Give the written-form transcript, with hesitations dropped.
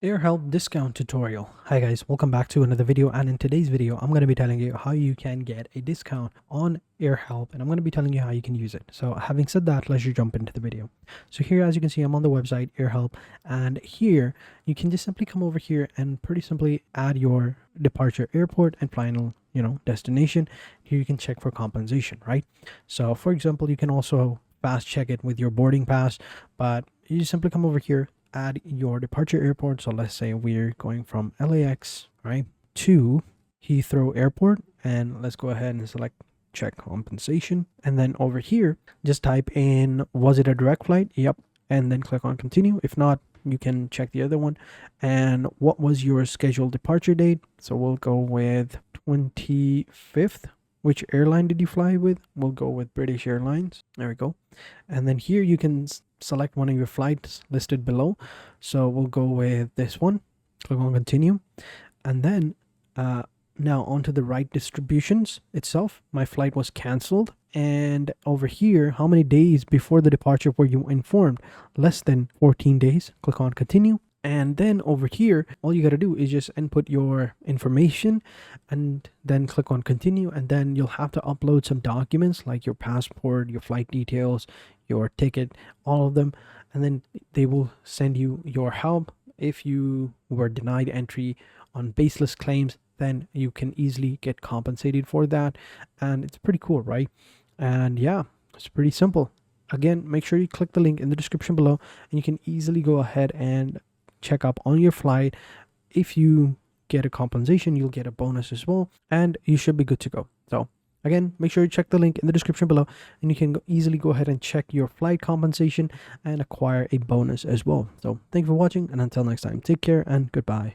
AirHelp discount tutorial. Hi guys, welcome back to another video, and in today's video I'm going to be telling you how you can get a discount on AirHelp, and I'm going to be telling you how you can use it. So having said that, let's just jump into the video. So here, as you can see, I'm on the website AirHelp, and here you can just simply come over here and pretty simply add your departure, airport, and final destination. Here you can check for compensation, right? So for example, you can also fast check it with your boarding pass, but you just simply come over here, add your departure airport. So let's say we're going from LAX, right, to Heathrow Airport, and let's go ahead and select check compensation. And then over here, just type in, was it a direct flight? Yep. And then click on continue. If not, you can check the other one. And what was your scheduled departure date? So we'll go with 25th. Which airline did you fly with? We'll go with British Airlines. There we go. And then here you can select one of your flights listed below. So we'll go with this one. Click on continue. And then now onto the right distributions itself. My flight was canceled. And over here, how many days before the departure were you informed? Less than 14 days. Click on continue. And then over here, all you got to do is just input your information and then click on continue. And then you'll have to upload some documents like your passport, your flight details, your ticket, all of them. And then they will send you your help. If you were denied entry on baseless claims, then you can easily get compensated for that. And it's pretty cool, right? And yeah, it's pretty simple. Again, make sure you click the link in the description below, and you can easily go ahead and check up on your flight. If you get a compensation, you'll get a bonus as well, and you should be good to go. So again, make sure you check the link in the description below, and you can easily go ahead and check your flight compensation and acquire a bonus as well. So thank you for watching, and until next time, take care and goodbye.